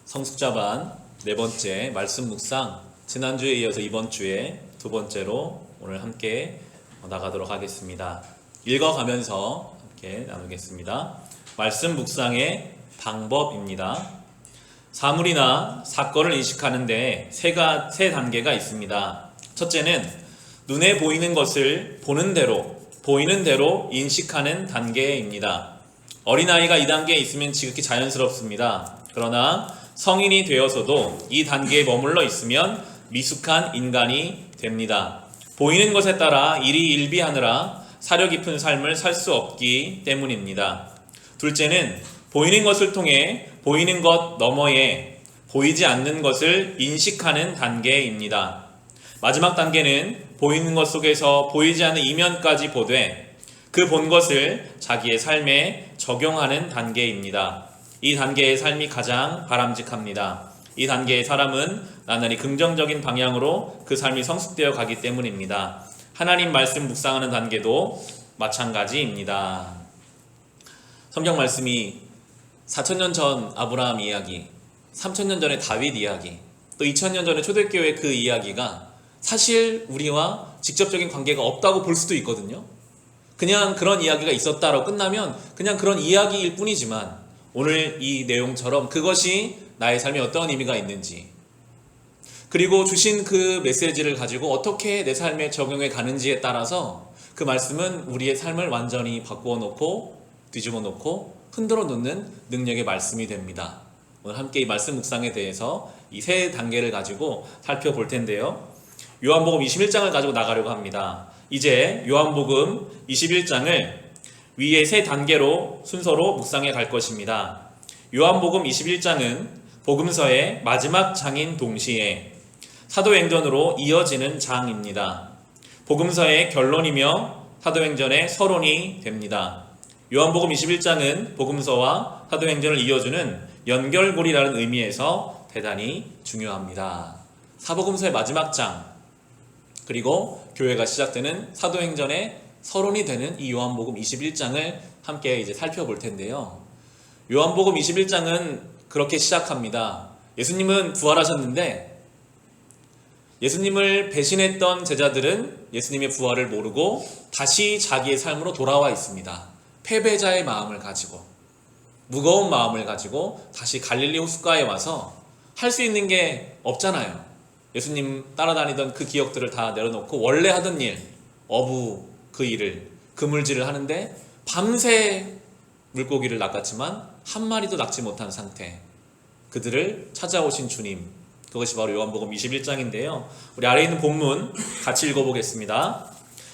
성숙자반 네 번째 말씀 묵상, 지난주에 이어서 이번 주에 두 번째로 오늘 함께 나가도록 하겠습니다. 읽어가면서 함께 나누겠습니다. 말씀 묵상의 방법입니다. 사물이나 사건을 인식하는데 세 단계가 있습니다. 첫째는 눈에 보이는 것을 보이는 대로 인식하는 단계입니다. 어린아이가 이 단계에 있으면 지극히 자연스럽습니다. 그러나 성인이 되어서도 이 단계에 머물러 있으면 미숙한 인간이 됩니다. 보이는 것에 따라 일희일비하느라 사려 깊은 삶을 살 수 없기 때문입니다. 둘째는 보이는 것을 통해 보이는 것 너머에 보이지 않는 것을 인식하는 단계입니다. 마지막 단계는 보이는 것 속에서 보이지 않는 이면까지 보되 그 본 것을 자기의 삶에 적용하는 단계입니다. 이 단계의 삶이 가장 바람직합니다. 이 단계의 사람은 나날이 긍정적인 방향으로 그 삶이 성숙되어 가기 때문입니다. 하나님 말씀 묵상하는 단계도 마찬가지입니다. 성경 말씀이 4,000년 전 아브라함 이야기, 3,000년 전의 다윗 이야기, 또 2,000년 전의 초대교회 그 이야기가 사실 우리와 직접적인 관계가 없다고 볼 수도 있거든요. 그냥 그런 이야기가 있었다로 끝나면 그냥 그런 이야기일 뿐이지만 오늘 이 내용처럼 그것이 나의 삶에 어떤 의미가 있는지, 그리고 주신 그 메시지를 가지고 어떻게 내 삶에 적용해 가는지에 따라서 그 말씀은 우리의 삶을 완전히 바꾸어 놓고 뒤집어 놓고 흔들어 놓는 능력의 말씀이 됩니다. 오늘 함께 이 말씀 묵상에 대해서 이 세 단계를 가지고 살펴볼 텐데요. 요한복음 21장을 가지고 나가려고 합니다. 이제 요한복음 21장을 위에 세 단계로 순서로 묵상해 갈 것입니다. 요한복음 21장은 복음서의 마지막 장인 동시에 사도행전으로 이어지는 장입니다. 복음서의 결론이며 사도행전의 서론이 됩니다. 요한복음 21장은 복음서와 사도행전을 이어주는 연결고리라는 의미에서 대단히 중요합니다. 사복음서의 마지막 장, 그리고 교회가 시작되는 사도행전의 서론이 되는 이 요한복음 21장을 함께 이제 살펴볼 텐데요. 요한복음 21장은 그렇게 시작합니다. 예수님은 부활하셨는데 예수님을 배신했던 제자들은 예수님의 부활을 모르고 다시 자기의 삶으로 돌아와 있습니다. 패배자의 마음을 가지고, 무거운 마음을 가지고 다시 갈릴리 호숫가에 와서 할 수 있는 게 없잖아요. 예수님 따라다니던 그 기억들을 다 내려놓고 원래 하던 일, 어부 그 일을, 그물질을 하는데 밤새 물고기를 낚았지만 한 마리도 낚지 못한 상태, 그들을 찾아오신 주님, 그것이 바로 요한복음 21장인데요. 우리 아래에 있는 본문 같이 읽어보겠습니다.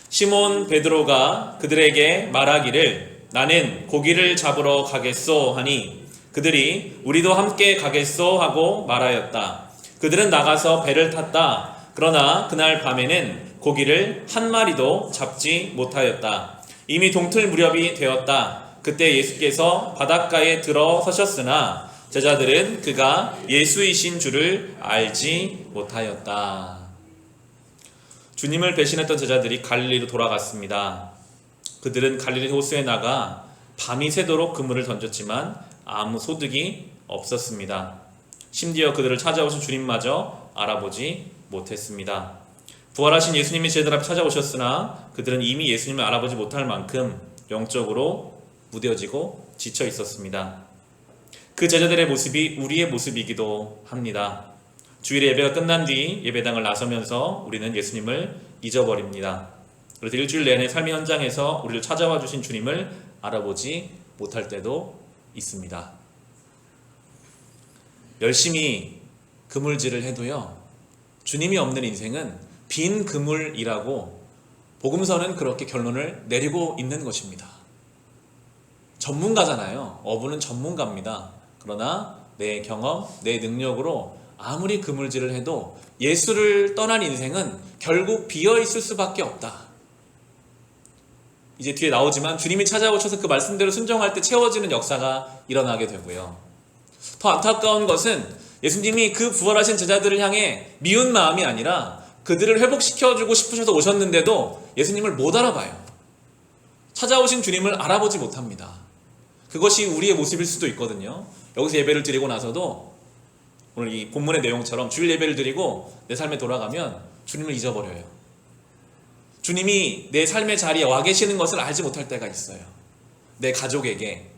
시몬 베드로가 그들에게 말하기를 나는 고기를 잡으러 가겠소 하니 그들이 우리도 함께 가겠소 하고 말하였다. 그들은 나가서 배를 탔다. 그러나 그날 밤에는 고기를 한 마리도 잡지 못하였다. 이미 동틀 무렵이 되었다. 그때 예수께서 바닷가에 들어서셨으나 제자들은 그가 예수이신 줄을 알지 못하였다. 주님을 배신했던 제자들이 갈릴리로 돌아갔습니다. 그들은 갈릴리 호수에 나가 밤이 새도록 그물을 던졌지만 아무 소득이 없었습니다. 심지어 그들을 찾아오신 주님마저 알아보지 못했습니다. 부활하신 예수님이 제자들 앞에 찾아오셨으나 그들은 이미 예수님을 알아보지 못할 만큼 영적으로 무뎌지고 지쳐 있었습니다. 그 제자들의 모습이 우리의 모습이기도 합니다. 주일에 예배가 끝난 뒤 예배당을 나서면서 우리는 예수님을 잊어버립니다. 그래서 일주일 내내 삶의 현장에서 우리를 찾아와 주신 주님을 알아보지 못할 때도 있습니다. 열심히 그물질을 해도요, 주님이 없는 인생은 빈 그물이라고 복음서는 그렇게 결론을 내리고 있는 것입니다. 전문가잖아요. 어부는 전문가입니다. 그러나 내 경험, 내 능력으로 아무리 그물질을 해도 예수를 떠난 인생은 결국 비어있을 수밖에 없다. 이제 뒤에 나오지만 주님이 찾아오셔서 그 말씀대로 순종할 때 채워지는 역사가 일어나게 되고요. 더 안타까운 것은 예수님이 그 부활하신 제자들을 향해 미운 마음이 아니라 그들을 회복시켜주고 싶으셔서 오셨는데도 예수님을 못 알아봐요. 찾아오신 주님을 알아보지 못합니다. 그것이 우리의 모습일 수도 있거든요. 여기서 예배를 드리고 나서도 오늘 이 본문의 내용처럼 주일 예배를 드리고 내 삶에 돌아가면 주님을 잊어버려요. 주님이 내 삶의 자리에 와 계시는 것을 알지 못할 때가 있어요. 내 가족에게,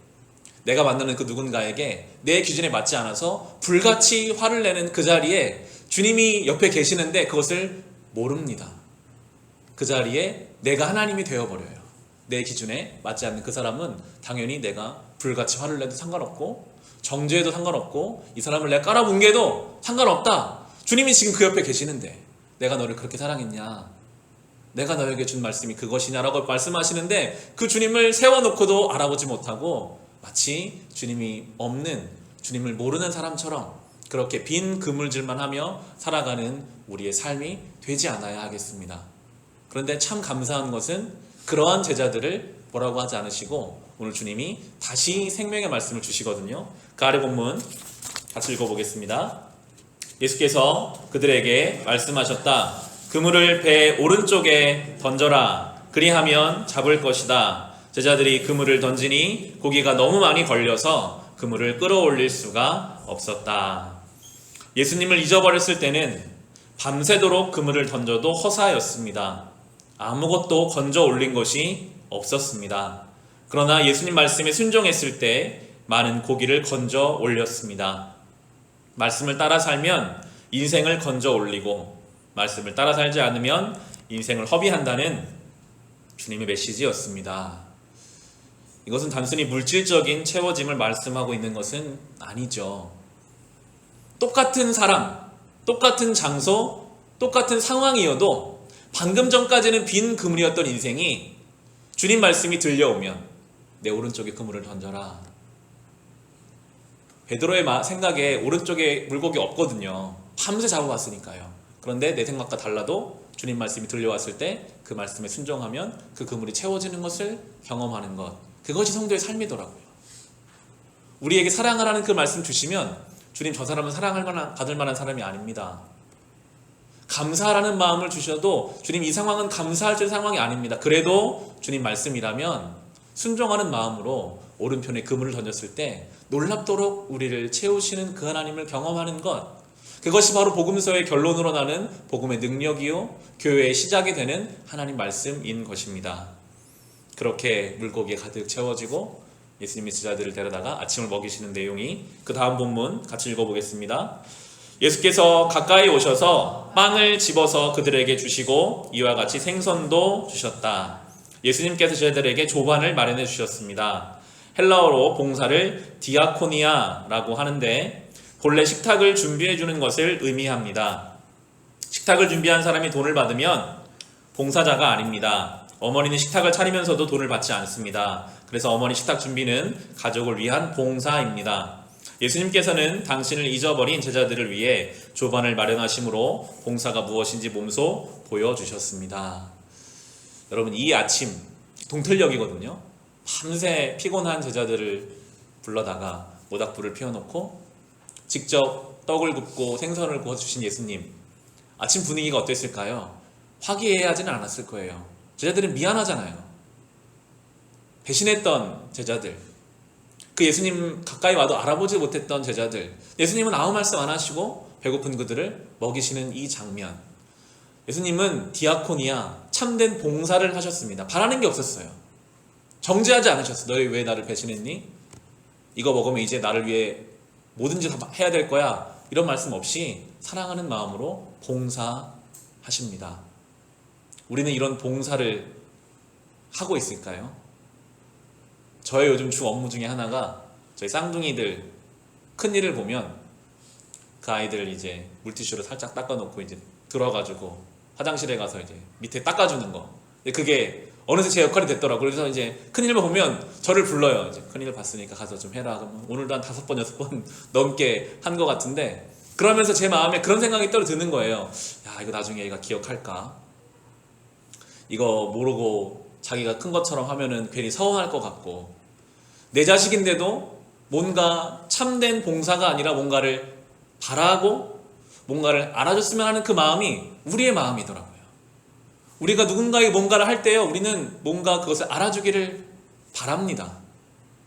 내가 만나는 그 누군가에게 내 기준에 맞지 않아서 불같이 화를 내는 그 자리에 주님이 옆에 계시는데 그것을 모릅니다. 그 자리에 내가 하나님이 되어버려요. 내 기준에 맞지 않는 그 사람은 당연히 내가 불같이 화를 내도 상관없고 정죄해도 상관없고 이 사람을 내가 깔아뭉개도 상관없다. 주님이 지금 그 옆에 계시는데 내가 너를 그렇게 사랑했냐? 내가 너에게 준 말씀이 그것이냐라고 말씀하시는데 그 주님을 세워놓고도 알아보지 못하고 마치 주님이 없는, 주님을 모르는 사람처럼 그렇게 빈 그물질만 하며 살아가는 우리의 삶이 되지 않아야 하겠습니다. 그런데 참 감사한 것은 그러한 제자들을 뭐라고 하지 않으시고 오늘 주님이 다시 생명의 말씀을 주시거든요. 그 아래 본문 같이 읽어보겠습니다. 예수께서 그들에게 말씀하셨다. 그물을 배 오른쪽에 던져라. 그리하면 잡을 것이다. 제자들이 그물을 던지니 고기가 너무 많이 걸려서 그물을 끌어올릴 수가 없었다. 예수님을 잊어버렸을 때는 밤새도록 그물을 던져도 허사였습니다. 아무것도 건져 올린 것이 없었습니다. 그러나 예수님 말씀에 순종했을 때 많은 고기를 건져 올렸습니다. 말씀을 따라 살면 인생을 건져 올리고 말씀을 따라 살지 않으면 인생을 허비한다는 주님의 메시지였습니다. 이것은 단순히 물질적인 채워짐을 말씀하고 있는 것은 아니죠. 똑같은 사람, 똑같은 장소, 똑같은 상황이어도 방금 전까지는 빈 그물이었던 인생이 주님 말씀이 들려오면 내 오른쪽에 그물을 던져라. 베드로의 생각에 오른쪽에 물고기 없거든요. 밤새 잡아봤으니까요. 그런데 내 생각과 달라도 주님 말씀이 들려왔을 때 그 말씀에 순종하면 그 그물이 채워지는 것을 경험하는 것, 그것이 성도의 삶이더라고요. 우리에게 사랑하라는 그 말씀 주시면 주님 저 사람은 받을 만한 사람이 아닙니다. 감사하라는 마음을 주셔도 주님 이 상황은 감사할 상황이 아닙니다. 그래도 주님 말씀이라면 순종하는 마음으로 오른편에 그물을 던졌을 때 놀랍도록 우리를 채우시는 그 하나님을 경험하는 것, 그것이 바로 복음서의 결론으로 나는 복음의 능력이요 교회의 시작이 되는 하나님 말씀인 것입니다. 그렇게 물고기에 가득 채워지고 예수님이 제자들을 데려다가 아침을 먹이시는 내용이 그 다음 본문 같이 읽어보겠습니다. 예수께서 가까이 오셔서 빵을 집어서 그들에게 주시고 이와 같이 생선도 주셨다. 예수님께서 제자들에게 조반을 마련해 주셨습니다. 헬라어로 봉사를 디아코니아라고 하는데 본래 식탁을 준비해 주는 것을 의미합니다. 식탁을 준비한 사람이 돈을 받으면 봉사자가 아닙니다. 어머니는 식탁을 차리면서도 돈을 받지 않습니다. 그래서 어머니 식탁 준비는 가족을 위한 봉사입니다. 예수님께서는 당신을 잊어버린 제자들을 위해 조반을 마련하심으로 봉사가 무엇인지 몸소 보여주셨습니다. 여러분, 이 아침 동틀녘이거든요. 밤새 피곤한 제자들을 불러다가 모닥불을 피워놓고 직접 떡을 굽고 생선을 구워주신 예수님, 아침 분위기가 어땠을까요? 화기애애하지는 않았을 거예요. 제자들은 미안하잖아요. 배신했던 제자들, 그 예수님 가까이 와도 알아보지 못했던 제자들, 예수님은 아무 말씀 안 하시고 배고픈 그들을 먹이시는 이 장면, 예수님은 디아코니아, 참된 봉사를 하셨습니다. 바라는 게 없었어요. 정죄하지 않으셨어요. 너희 왜 나를 배신했니? 이거 먹으면 이제 나를 위해 뭐든지 다 해야 될 거야. 이런 말씀 없이 사랑하는 마음으로 봉사하십니다. 우리는 이런 봉사를 하고 있을까요? 저의 요즘 주 업무 중에 하나가 저희 쌍둥이들 큰일을 보면 그 아이들을 이제 물티슈로 살짝 닦아놓고 이제 들어가지고 화장실에 가서 이제 밑에 닦아주는 거. 근데 그게 어느새 제 역할이 됐더라고요. 그래서 이제 큰일만 보면 저를 불러요. 이제 큰일을 봤으니까 가서 좀 해라. 그러면 오늘도 한 5번, 6번 넘게 한 것 같은데, 그러면서 제 마음에 그런 생각이 드는 거예요. 야, 이거 나중에 얘가 기억할까? 이거 모르고 자기가 큰 것처럼 하면은 괜히 서운할 것 같고, 내 자식인데도 뭔가 참된 봉사가 아니라 뭔가를 바라고 뭔가를 알아줬으면 하는 그 마음이 우리의 마음이더라고요. 우리가 누군가에게 뭔가를 할 때요, 우리는 뭔가 그것을 알아주기를 바랍니다.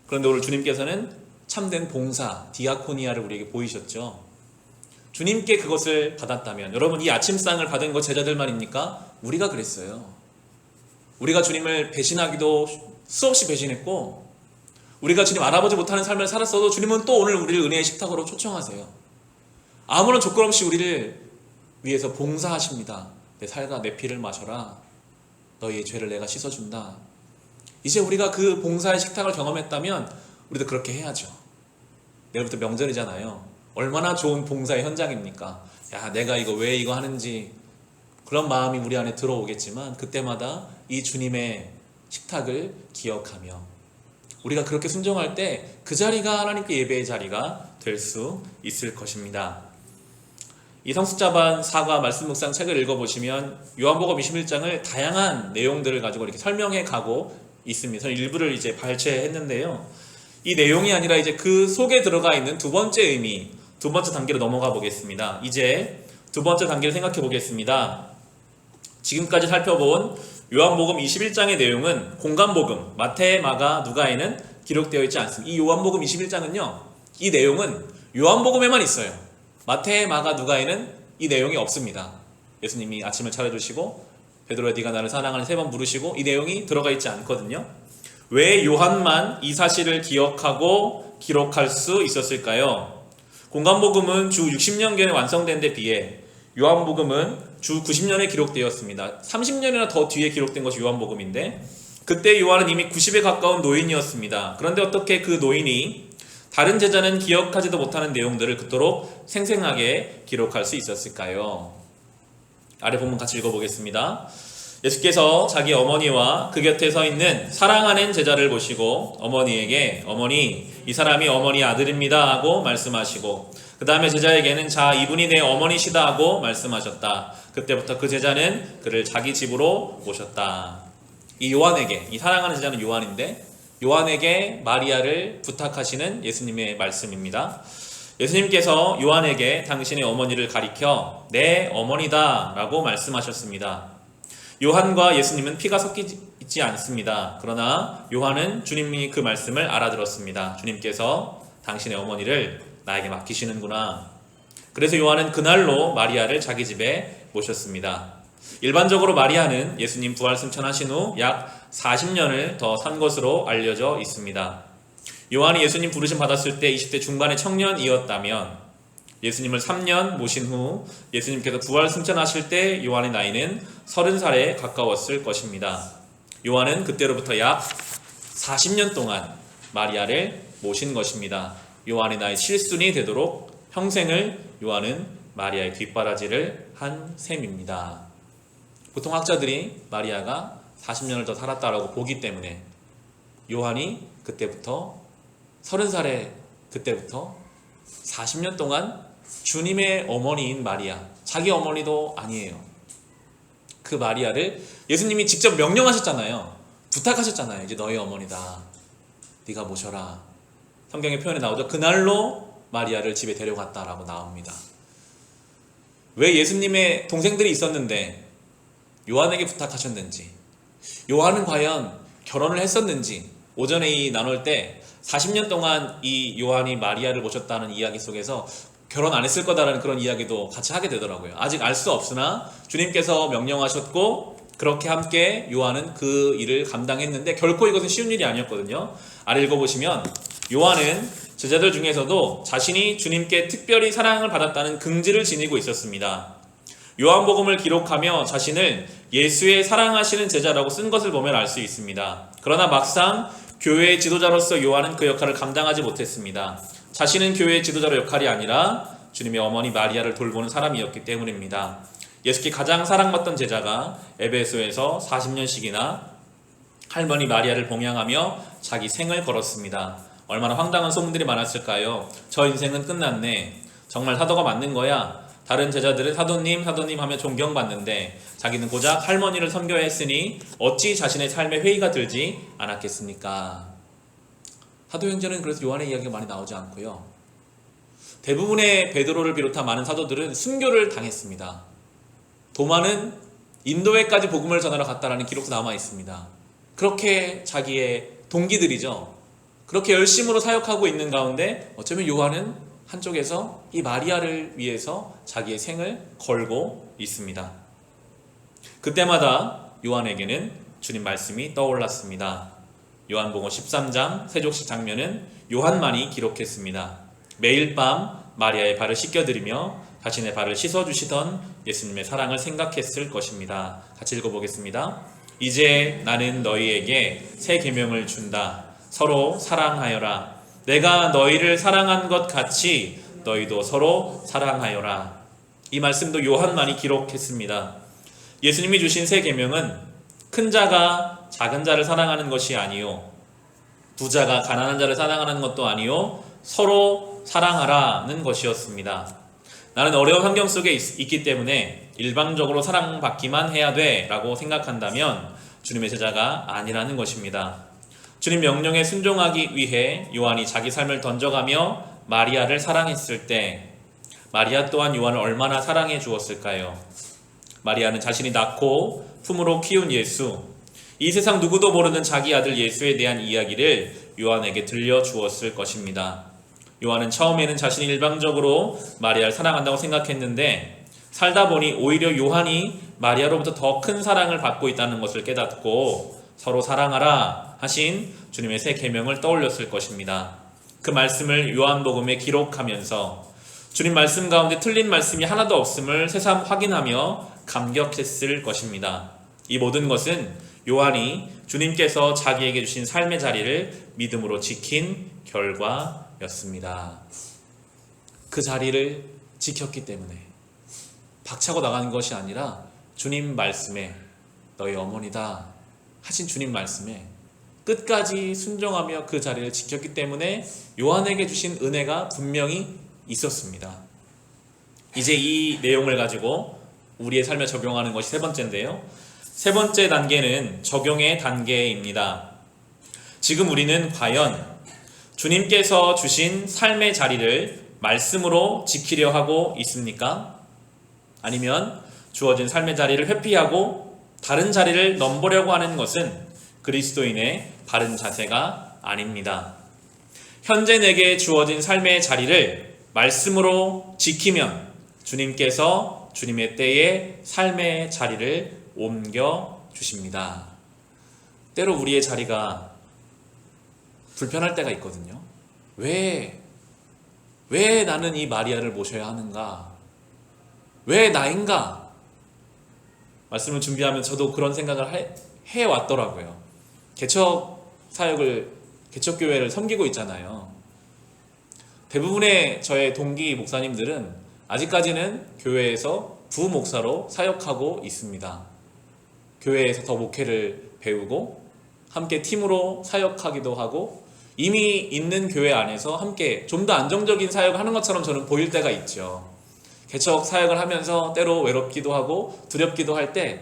그런데 오늘 주님께서는 참된 봉사, 디아코니아를 우리에게 보이셨죠. 주님께 그것을 받았다면, 여러분 이 아침상을 받은 거 제자들만입니까? 우리가 그랬어요. 우리가 주님을 배신하기도 수없이 배신했고, 우리가 주님 알아보지 못하는 삶을 살았어도 주님은 또 오늘 우리를 은혜의 식탁으로 초청하세요. 아무런 조건 없이 우리를 위해서 봉사하십니다. 내 살과 내 피를 마셔라. 너희의 죄를 내가 씻어준다. 이제 우리가 그 봉사의 식탁을 경험했다면 우리도 그렇게 해야죠. 내일부터 명절이잖아요. 얼마나 좋은 봉사의 현장입니까? 야, 내가 이거 왜 이거 하는지, 그런 마음이 우리 안에 들어오겠지만 그때마다 이 주님의 식탁을 기억하며 우리가 그렇게 순종할 때 그 자리가 하나님께 예배의 자리가 될 수 있을 것입니다. 이 성숙자반 사과 말씀 묵상 책을 읽어보시면 요한복음 21장을 다양한 내용들을 가지고 이렇게 설명해 가고 있습니다. 저는 일부를 이제 발췌했는데요. 이 내용이 아니라 이제 그 속에 들어가 있는 두 번째 의미, 두 번째 단계로 넘어가 보겠습니다. 이제 두 번째 단계를 생각해 보겠습니다. 지금까지 살펴본 요한복음 21장의 내용은 공간복음, 마태, 마가, 누가에는 기록되어 있지 않습니다. 이 요한복음 21장은요, 이 내용은 요한복음에만 있어요. 마태, 마가, 누가에는 이 내용이 없습니다. 예수님이 아침을 차려주시고 베드로야 네가 나를 사랑하는 3번 부르시고 이 내용이 들어가 있지 않거든요. 왜 요한만 이 사실을 기억하고 기록할 수 있었을까요? 공간복음은 주 60년경에 완성된 데 비해 요한복음은 주 90년에 기록되었습니다. 30년이나 더 뒤에 기록된 것이 요한복음인데, 그때 요한은 이미 90에 가까운 노인이었습니다. 그런데 어떻게 그 노인이 다른 제자는 기억하지도 못하는 내용들을 그토록 생생하게 기록할 수 있었을까요? 아래 본문 같이 읽어보겠습니다. 예수께서 자기 어머니와 그 곁에 서 있는 사랑하는 제자를 보시고 어머니에게 어머니, 이 사람이 어머니 아들입니다 하고 말씀하시고, 그 다음에 제자에게는 자, 이분이 내 어머니시다 하고 말씀하셨다. 그때부터 그 제자는 그를 자기 집으로 모셨다. 이 요한에게, 이 사랑하는 제자는 요한인데 요한에게 마리아를 부탁하시는 예수님의 말씀입니다. 예수님께서 요한에게 당신의 어머니를 가리켜 내 어머니다 라고 말씀하셨습니다. 요한과 예수님은 피가 섞이지 않습니다. 그러나 요한은 주님이 그 말씀을 알아들었습니다. 주님께서 당신의 어머니를 나에게 맡기시는구나. 그래서 요한은 그날로 마리아를 자기 집에 모셨습니다. 일반적으로 마리아는 예수님 부활 승천하신 후 약 40년을 더 산 것으로 알려져 있습니다. 요한이 예수님 부르심 받았을 때 20대 중반의 청년이었다면 예수님을 3년 모신 후 예수님께서 부활 승천하실 때 요한의 나이는 30살에 가까웠을 것입니다. 요한은 그때로부터 약 40년 동안 마리아를 모신 것입니다. 요한의 나이 7순이 되도록 평생을 요한은 마리아의 뒷바라지를 한 셈입니다. 보통 학자들이 마리아가 40년을 더 살았다라고 보기 때문에 요한이 그때부터 30살에 그때부터 40년 동안 주님의 어머니인 마리아, 자기 어머니도 아니에요. 그 마리아를 예수님이 직접 명령하셨잖아요. 부탁하셨잖아요. 이제 너희 어머니다. 네가 모셔라. 성경의 표현에 나오죠. 그날로 마리아를 집에 데려갔다라고 나옵니다. 왜 예수님의 동생들이 있었는데 요한에게 부탁하셨는지, 요한은 과연 결혼을 했었는지, 오전에 이 나눌 때 40년 동안 이 요한이 마리아를 모셨다는 이야기 속에서 결혼 안 했을 거다라는 그런 이야기도 같이 하게 되더라고요. 아직 알 수 없으나 주님께서 명령하셨고 그렇게 함께 요한은 그 일을 감당했는데 결코 이것은 쉬운 일이 아니었거든요. 아래 읽어보시면 요한은 제자들 중에서도 자신이 주님께 특별히 사랑을 받았다는 긍지를 지니고 있었습니다. 요한복음을 기록하며 자신을 예수의 사랑하시는 제자라고 쓴 것을 보면 알 수 있습니다. 그러나 막상 교회의 지도자로서 요한은 그 역할을 감당하지 못했습니다. 자신은 교회의 지도자로 역할이 아니라 주님의 어머니 마리아를 돌보는 사람이었기 때문입니다. 예수께 가장 사랑받던 제자가 에베소에서 40년씩이나 할머니 마리아를 봉양하며 자기 생을 걸었습니다. 얼마나 황당한 소문들이 많았을까요? 저 인생은 끝났네. 정말 사도가 맞는 거야. 다른 제자들은 사도님, 사도님 하며 존경받는데 자기는 고작 할머니를 섬겨야 했으니 어찌 자신의 삶에 회의가 들지 않았겠습니까? 사도행전은 그래서 요한의 이야기가 많이 나오지 않고요. 대부분의 베드로를 비롯한 많은 사도들은 순교를 당했습니다. 도마는 인도에까지 복음을 전하러 갔다라는 기록도 남아 있습니다. 그렇게 자기의 동기들이죠. 그렇게 열심으로 사역하고 있는 가운데 어쩌면 요한은 한쪽에서 이 마리아를 위해서 자기의 생을 걸고 있습니다. 그때마다 요한에게는 주님 말씀이 떠올랐습니다. 요한복음 13장 세족식 장면은 요한만이 기록했습니다. 매일 밤 마리아의 발을 씻겨드리며 자신의 발을 씻어주시던 예수님의 사랑을 생각했을 것입니다. 같이 읽어보겠습니다. 이제 나는 너희에게 새 계명을 준다. 서로 사랑하여라. 내가 너희를 사랑한 것 같이 너희도 서로 사랑하여라. 이 말씀도 요한만이 기록했습니다. 예수님이 주신 새 계명은 큰 자가 작은 자를 사랑하는 것이 아니요, 부자가 가난한 자를 사랑하는 것도 아니요, 서로 사랑하라는 것이었습니다. 나는 어려운 환경 속에 있기 때문에 일방적으로 사랑받기만 해야 돼 라고 생각한다면 주님의 제자가 아니라는 것입니다. 주님 명령에 순종하기 위해 요한이 자기 삶을 던져가며 마리아를 사랑했을 때 마리아 또한 요한을 얼마나 사랑해 주었을까요? 마리아는 자신이 낳고 품으로 키운 예수, 이 세상 누구도 모르는 자기 아들 예수에 대한 이야기를 요한에게 들려주었을 것입니다. 요한은 처음에는 자신이 일방적으로 마리아를 사랑한다고 생각했는데 살다 보니 오히려 요한이 마리아로부터 더 큰 사랑을 받고 있다는 것을 깨닫고 서로 사랑하라 하신 주님의 새 계명을 떠올렸을 것입니다. 그 말씀을 요한복음에 기록하면서 주님 말씀 가운데 틀린 말씀이 하나도 없음을 새삼 확인하며 감격했을 것입니다. 이 모든 것은 요한이 주님께서 자기에게 주신 삶의 자리를 믿음으로 지킨 결과였습니다. 그 자리를 지켰기 때문에 박차고 나가는 것이 아니라 주님 말씀에 너희 어머니다 하신 주님 말씀에 끝까지 순종하며 그 자리를 지켰기 때문에 요한에게 주신 은혜가 분명히 있었습니다. 이제 이 내용을 가지고 우리의 삶에 적용하는 것이 세 번째인데요. 세 번째 단계는 적용의 단계입니다. 지금 우리는 과연 주님께서 주신 삶의 자리를 말씀으로 지키려 하고 있습니까? 아니면 주어진 삶의 자리를 회피하고 다른 자리를 넘보려고 하는 것은 그리스도인의 바른 자세가 아닙니다. 현재 내게 주어진 삶의 자리를 말씀으로 지키면 주님께서 주님의 때에 삶의 자리를 옮겨 주십니다. 때로 우리의 자리가 불편할 때가 있거든요. 왜 나는 이 마리아를 모셔야 하는가? 왜 나인가? 말씀을 준비하면 저도 그런 생각을 해왔더라고요. 개척교회를 섬기고 있잖아요. 대부분의 저의 동기 목사님들은 아직까지는 교회에서 부목사로 사역하고 있습니다. 교회에서 더 목회를 배우고 함께 팀으로 사역하기도 하고 이미 있는 교회 안에서 함께 좀 더 안정적인 사역을 하는 것처럼 저는 보일 때가 있죠. 개척 사역을 하면서 때로 외롭기도 하고 두렵기도 할 때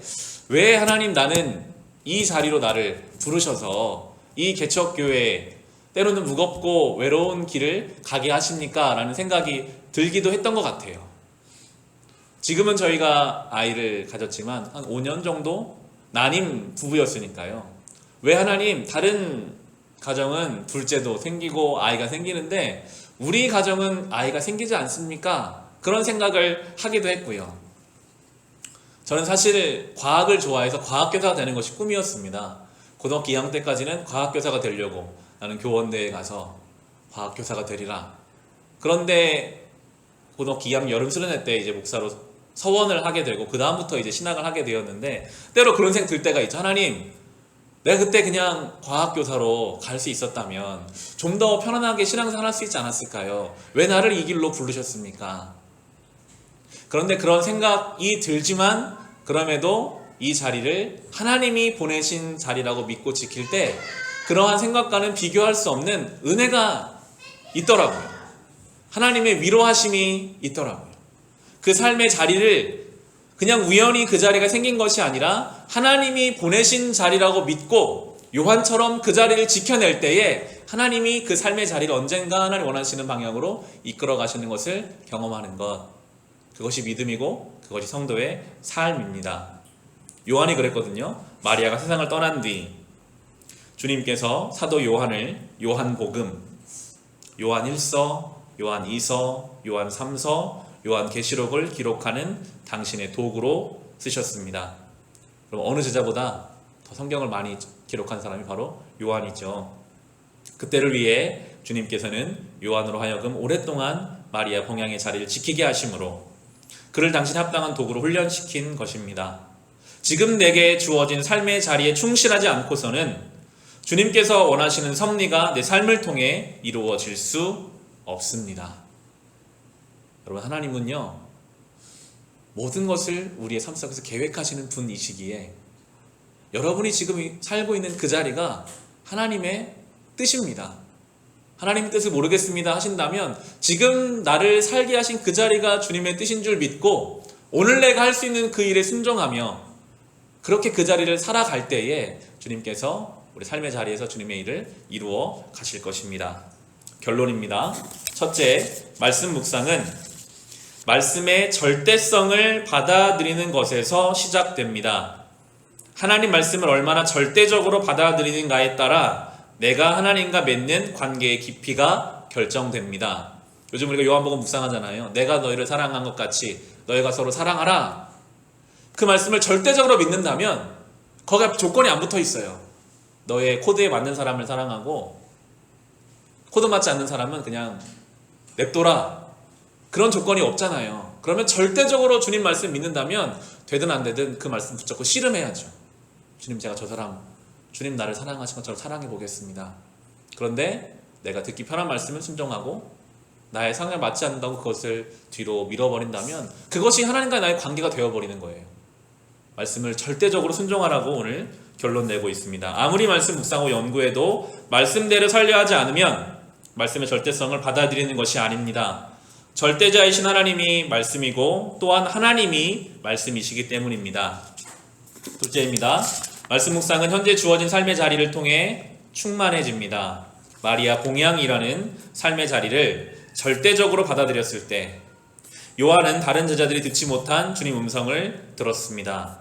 왜 하나님 나는 이 자리로 나를 부르셔서 이 개척교회에 때로는 무겁고 외로운 길을 가게 하십니까? 라는 생각이 들기도 했던 것 같아요. 지금은 저희가 아이를 가졌지만 한 5년 정도 난임 부부였으니까요. 왜 하나님 다른 가정은 둘째도 생기고 아이가 생기는데 우리 가정은 아이가 생기지 않습니까? 그런 생각을 하기도 했고요. 저는 사실 과학을 좋아해서 과학교사가 되는 것이 꿈이었습니다. 고등학교 2학년 때까지는 과학교사가 되려고 나는 교원대에 가서 과학교사가 되리라. 그런데 고등학교 2학년 여름 수련회 때 이제 목사로 서원을 하게 되고 그 다음부터 이제 신학을 하게 되었는데 때로 그런 생각 들 때가 있죠. 하나님, 내가 그때 그냥 과학교사로 갈 수 있었다면 좀 더 편안하게 신앙생활 할 수 있지 않았을까요? 왜 나를 이 길로 부르셨습니까? 그런데 그런 생각이 들지만 그럼에도 이 자리를 하나님이 보내신 자리라고 믿고 지킬 때 그러한 생각과는 비교할 수 없는 은혜가 있더라고요. 하나님의 위로하심이 있더라고요. 그 삶의 자리를 그냥 우연히 그 자리가 생긴 것이 아니라 하나님이 보내신 자리라고 믿고 요한처럼 그 자리를 지켜낼 때에 하나님이 그 삶의 자리를 언젠가 하나님 원하시는 방향으로 이끌어 가시는 것을 경험하는 것, 그것이 믿음이고 그것이 성도의 삶입니다. 요한이 그랬거든요. 마리아가 세상을 떠난 뒤 주님께서 사도 요한을 요한복음, 요한 1서, 요한 2서, 요한 3서, 요한 계시록을 기록하는 당신의 도구로 쓰셨습니다. 그럼 어느 제자보다 더 성경을 많이 기록한 사람이 바로 요한이죠. 그때를 위해 주님께서는 요한으로 하여금 오랫동안 마리아 봉양의 자리를 지키게 하심으로 그를 당신 합당한 도구로 훈련시킨 것입니다. 지금 내게 주어진 삶의 자리에 충실하지 않고서는 주님께서 원하시는 섭리가 내 삶을 통해 이루어질 수 없습니다. 여러분, 하나님은요, 모든 것을 우리의 삶 속에서 계획하시는 분이시기에 여러분이 지금 살고 있는 그 자리가 하나님의 뜻입니다. 하나님의 뜻을 모르겠습니다 하신다면 지금 나를 살게 하신 그 자리가 주님의 뜻인 줄 믿고 오늘 내가 할 수 있는 그 일에 순종하며 그렇게 그 자리를 살아갈 때에 주님께서 우리 삶의 자리에서 주님의 일을 이루어 가실 것입니다. 결론입니다. 첫째, 말씀 묵상은 말씀의 절대성을 받아들이는 것에서 시작됩니다. 하나님 말씀을 얼마나 절대적으로 받아들이는가에 따라 내가 하나님과 맺는 관계의 깊이가 결정됩니다. 요즘 우리가 요한복음 묵상하잖아요. 내가 너희를 사랑한 것 같이 너희가 서로 사랑하라. 그 말씀을 절대적으로 믿는다면 거기에 조건이 안 붙어 있어요. 너의 코드에 맞는 사람을 사랑하고 코드 맞지 않는 사람은 그냥 냅둬라. 그런 조건이 없잖아요. 그러면 절대적으로 주님 말씀 믿는다면 되든 안 되든 그 말씀 붙잡고 씨름해야죠. 주님, 제가 저 사람, 주님 나를 사랑하신 것처럼 사랑해 보겠습니다. 그런데 내가 듣기 편한 말씀은 순종하고 나의 상황에 맞지 않는다고 그것을 뒤로 밀어버린다면 그것이 하나님과 나의 관계가 되어버리는 거예요. 말씀을 절대적으로 순종하라고 오늘 결론 내고 있습니다. 아무리 말씀 묵상하고 연구해도 말씀대로 살려 하지 않으면 말씀의 절대성을 받아들이는 것이 아닙니다. 절대자이신 하나님이 말씀이고 또한 하나님이 말씀이시기 때문입니다. 둘째입니다. 말씀 묵상은 현재 주어진 삶의 자리를 통해 충만해집니다. 마리아 봉양이라는 삶의 자리를 절대적으로 받아들였을 때 요한은 다른 제자들이 듣지 못한 주님 음성을 들었습니다.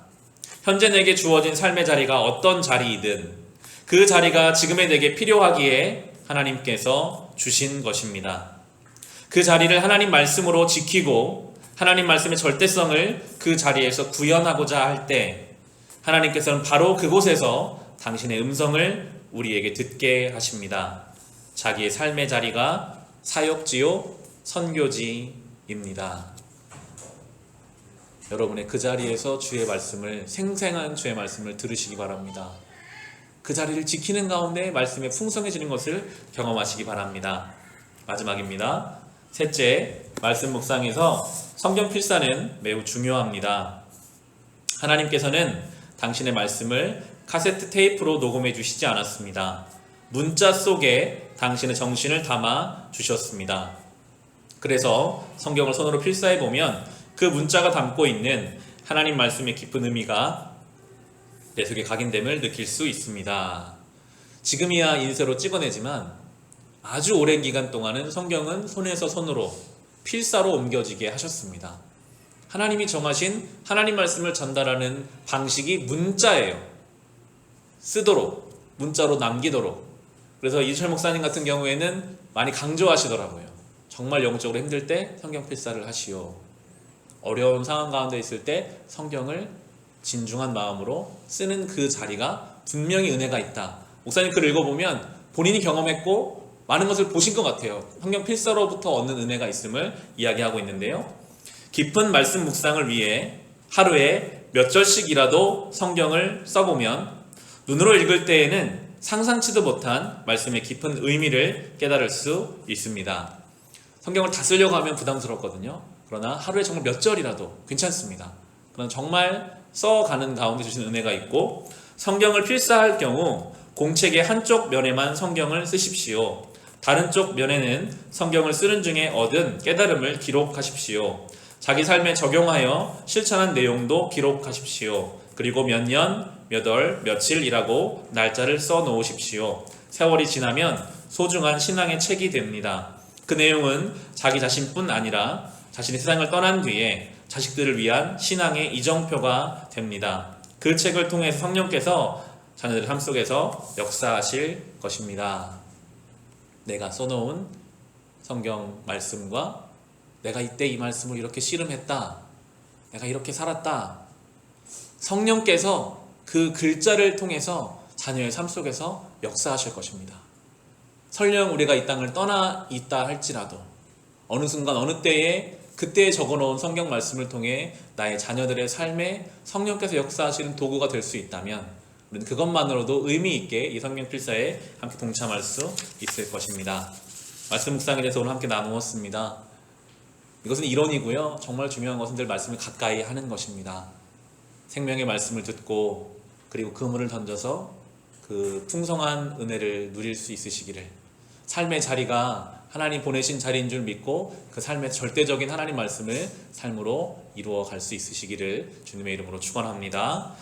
현재 내게 주어진 삶의 자리가 어떤 자리이든 그 자리가 지금의 내게 필요하기에 하나님께서 주신 것입니다. 그 자리를 하나님 말씀으로 지키고 하나님 말씀의 절대성을 그 자리에서 구현하고자 할 때 하나님께서는 바로 그곳에서 당신의 음성을 우리에게 듣게 하십니다. 자기의 삶의 자리가 사역지요 선교지입니다. 여러분의 그 자리에서 주의 말씀을, 생생한 주의 말씀을 들으시기 바랍니다. 그 자리를 지키는 가운데 말씀에 풍성해지는 것을 경험하시기 바랍니다. 마지막입니다. 셋째, 말씀 묵상에서 성경 필사는 매우 중요합니다. 하나님께서는 당신의 말씀을 카세트 테이프로 녹음해 주시지 않았습니다. 문자 속에 당신의 정신을 담아 주셨습니다. 그래서 성경을 손으로 필사해 보면 그 문자가 담고 있는 하나님 말씀의 깊은 의미가 내 속에 각인됨을 느낄 수 있습니다. 지금이야 인쇄로 찍어내지만 아주 오랜 기간 동안은 성경은 손에서 손으로 필사로 옮겨지게 하셨습니다. 하나님이 정하신 하나님 말씀을 전달하는 방식이 문자예요. 쓰도록, 문자로 남기도록. 그래서 이주철 목사님 같은 경우에는 많이 강조하시더라고요. 정말 영적으로 힘들 때 성경 필사를 하시오. 어려운 상황 가운데 있을 때 성경을 진중한 마음으로 쓰는 그 자리가 분명히 은혜가 있다. 목사님 글을 읽어보면 본인이 경험했고 많은 것을 보신 것 같아요. 성경 필사로부터 얻는 은혜가 있음을 이야기하고 있는데요. 깊은 말씀 묵상을 위해 하루에 몇 절씩이라도 성경을 써보면 눈으로 읽을 때에는 상상치도 못한 말씀의 깊은 의미를 깨달을 수 있습니다. 성경을 다 쓰려고 하면 부담스럽거든요. 그러나 하루에 정말 몇 절이라도 괜찮습니다. 그러나 정말 써가는 가운데 주신 은혜가 있고, 성경을 필사할 경우 공책의 한쪽 면에만 성경을 쓰십시오. 다른 쪽 면에는 성경을 쓰는 중에 얻은 깨달음을 기록하십시오. 자기 삶에 적용하여 실천한 내용도 기록하십시오. 그리고 몇 년, 몇 월, 며칠이라고 날짜를 써 놓으십시오. 세월이 지나면 소중한 신앙의 책이 됩니다. 그 내용은 자기 자신뿐 아니라 자신이 세상을 떠난 뒤에 자식들을 위한 신앙의 이정표가 됩니다. 그 책을 통해서 성령께서 자녀들의 삶 속에서 역사하실 것입니다. 내가 써놓은 성경 말씀과 내가 이때 이 말씀을 이렇게 씨름했다, 내가 이렇게 살았다, 성령께서 그 글자를 통해서 자녀의 삶 속에서 역사하실 것입니다. 설령 우리가 이 땅을 떠나 있다 할지라도 어느 순간 어느 때에 그때에 적어놓은 성경 말씀을 통해 나의 자녀들의 삶에 성령께서 역사하시는 도구가 될 수 있다면 우리는 그것만으로도 의미 있게 이 성경 필사에 함께 동참할 수 있을 것입니다. 말씀 묵상에 대해서 오늘 함께 나누었습니다. 이것은 이론이고요. 정말 중요한 것은 늘 말씀을 가까이 하는 것입니다. 생명의 말씀을 듣고 그리고 그물을 던져서 그 풍성한 은혜를 누릴 수 있으시기를, 삶의 자리가 하나님 보내신 자리인 줄 믿고 그 삶의 절대적인 하나님 말씀을 삶으로 이루어 갈 수 있으시기를 주님의 이름으로 축원합니다.